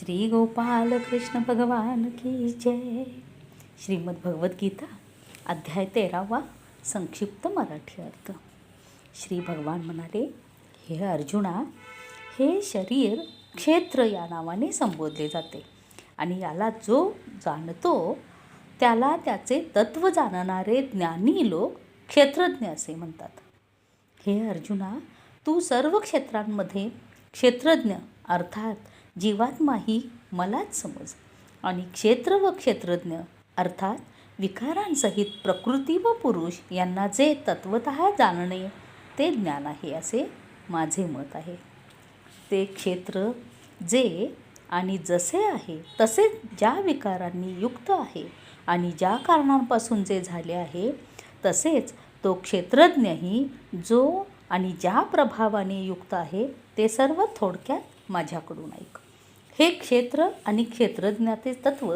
श्री गोपाल कृष्ण भगवान की जय. श्रीमद भगवद्गीता अध्याय 13 संक्षिप्त मराठी अर्थ. श्री भगवान म्हणाले, हे अर्जुना, हे शरीर क्षेत्र या नावाने संबोधले जाते आणि याला जो जाणतो त्याला त्याचे तत्व जाणणारे ज्ञानी लोक क्षेत्रज्ञ असे म्हणतात. हे अर्जुना, तू सर्व क्षेत्रांमध्ये क्षेत्रज्ञ अर्थात जीवात्माही मलाच समज आणि क्षेत्र व क्षेत्रज्ञ अर्थात विकारांसहित प्रकृती व पुरुष यांना जे तत्वतः जाणणे ते ज्ञान आहे असे माझे मत आहे. ते क्षेत्र जे आणि जसे आहे तसे ज्या विकारांनी युक्त आहे आणि ज्या कारणांपासून जे झाले आहे तसेच तो क्षेत्रज्ञही जो आणि ज्या प्रभावाने युक्त आहे ते सर्व थोडक्यात माझ्याकडून ऐक. हे क्षेत्र आणि क्षेत्रज्ञाचे तत्व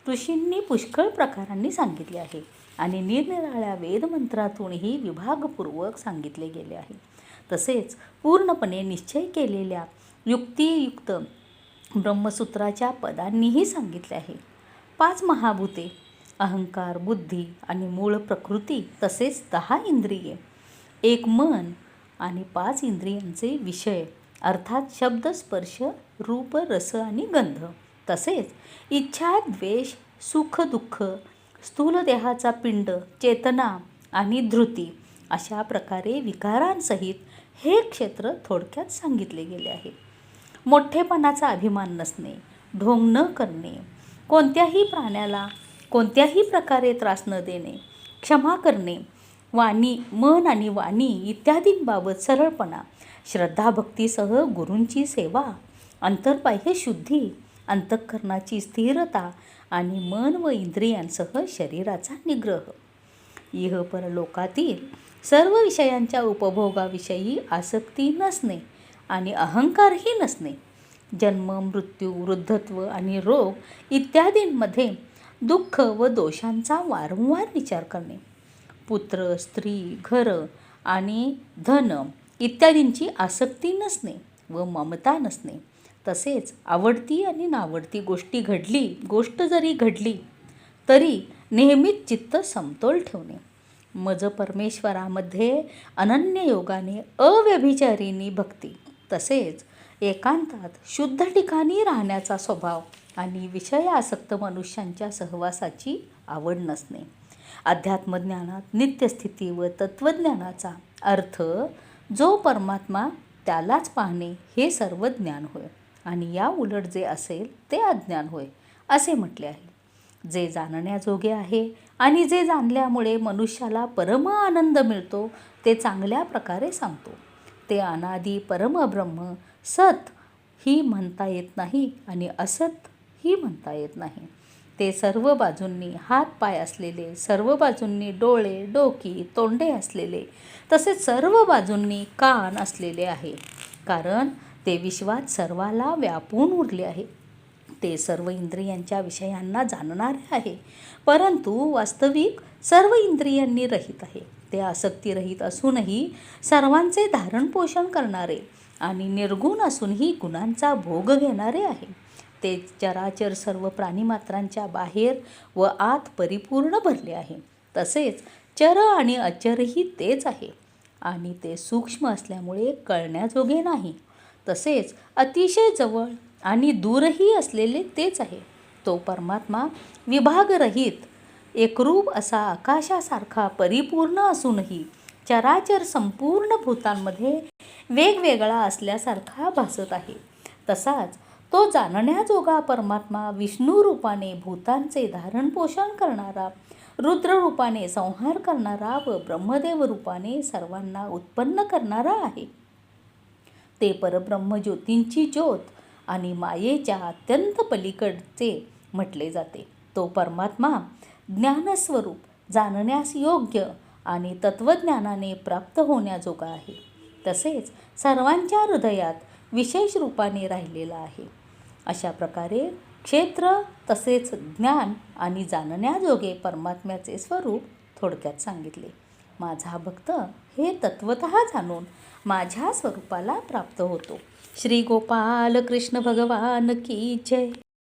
ऋषींनी पुष्कळ प्रकारांनी सांगितले आहे आणि निरनिराळ्या वेदमंत्रातूनही विभागपूर्वक सांगितले गेले आहे. तसेच पूर्णपणे निश्चय केलेल्या युक्तियुक्त ब्रह्मसूत्राच्या पदांनीही सांगितले आहे. 5 महाभूते अहंकार, बुद्धी आणि मूळ प्रकृती तसेच 10 इंद्रिये, 1 मन आणि 5 इंद्रियांचे विषय अर्थात शब्द, स्पर्श, रूप, रस आणि गंध तसेच इच्छा, द्वेष, सुख, दुःख, स्थूल देहाचा पिंड, चेतना आणि धृती अशा प्रकारे विकारांसहित हे क्षेत्र थोडक्यात सांगितले गेले आहे. मोठेपणाचा अभिमान नसणे, ढोंग न करणे, कोणत्याही प्राण्याला कोणत्याही प्रकारे त्रास न देणे, क्षमा करणे, मन आणि वाणी इत्यादींबाबत सरळपणा, श्रद्धाभक्तीसह गुरूंची सेवा, अंतर्बाह्य शुद्धी, अंतःकरणाची स्थिरता आणि मन व इंद्रियांसह शरीराचा निग्रह, इह परलोकातील सर्व विषयांच्या उपभोगाविषयी आसक्ती नसणे आणि अहंकारही नसणे, जन्म, मृत्यू, वृद्धत्व आणि रोग इत्यादींमध्ये दुःख व दोषांचा वारंवार विचार करणे, पुत्र, स्त्री, घर आणि धन इत्यादींची आसक्ती नसणे व ममता नसणे, तसेच आवडती आणि नावडती गोष्ट जरी घडली तरी नेहमीच चित्त समतोल ठेवणे, मज परमेश्वरामध्ये अनन्य योगाने अव्यभिचारिणी भक्ती, तसेच एकांतात शुद्ध ठिकाणी राहण्याचा स्वभाव आणि विषयासक्त मनुष्यांच्या सहवासाची आवड नसणे, अध्यात्मज्ञानात नित्यस्थिती व तत्त्वज्ञानाचा अर्थ जो परमात्मा त्यालाच पाहणे हे सर्व ज्ञान होय आणि या उलट जे असेल ते अज्ञान होय असे म्हटले आहे. जे जाणण्याजोगे आहे आणि जे जाणल्यामुळे मनुष्याला परम आनंद मिळतो ते चांगल्या प्रकारे सांगतो. ते अनादी परमब्रह्म सत ही म्हणता येत नाही आणि असत ही म्हणता येत नाही. ते सर्व बाजूंनी हात पाय असलेले, सर्व बाजूंनी डोळे, डोकी, तोंडे असलेले, तसेच सर्व बाजूंनी कान असलेले आहे, कारण ते विश्वात सर्वाला व्यापून उरले आहे. ते सर्व इंद्रियांच्या विषयांना जाणणारे आहे, परंतु वास्तविक सर्व इंद्रियांनी रहित आहे. ते आसक्तीरहित असूनही सर्वांचे धारणपोषण करणारे आणि निर्गुण असूनही गुणांचा भोग घेणारे आहे. ते चराचर सर्व प्राणीमात्रांच्या बाहेर व आत परिपूर्ण भरले आहे. तसेच चर आणि अचरही तेच आहे आणि ते सूक्ष्म असल्यामुळे कळण्याजोगे नाही. तसेच अतिशय जवळ आणि दूरही असलेले तेच आहे. तो परमात्मा विभागरहित एकरूप असा आकाशासारखा परिपूर्ण असूनही चराचर संपूर्ण भूतांमध्ये वेगवेगळा असल्यासारखा भासत आहे. तसाच तो जाणण्याजोगा परमात्मा विष्णू रूपाने भूतांचे धारणपोषण करणारा, रुद्र रूपाने संहार करणारा व ब्रह्मदेव रूपाने सर्वांना उत्पन्न करणारा आहे. ते परब्रह्म ज्योतींची ज्योत आणि मायेच्या अत्यंत पलीकडचे म्हटले जाते. तो परमात्मा ज्ञानस्वरूप, जाणण्यास योग्य आणि तत्त्वज्ञानाने प्राप्त होण्याजोगा आहे. तसेच सर्वांच्या हृदयात विशेष रूपाने राहिलेला आहे. अशा प्रकारे क्षेत्र तसेच ज्ञान आणि जाणण्याजोगे परमात्म्याचे स्वरूप थोडक्यात सांगितले. माझा भक्त हे तत्वतः जाणून माझ्या स्वरूपाला प्राप्त होतो. श्री गोपाल कृष्ण भगवान की जय.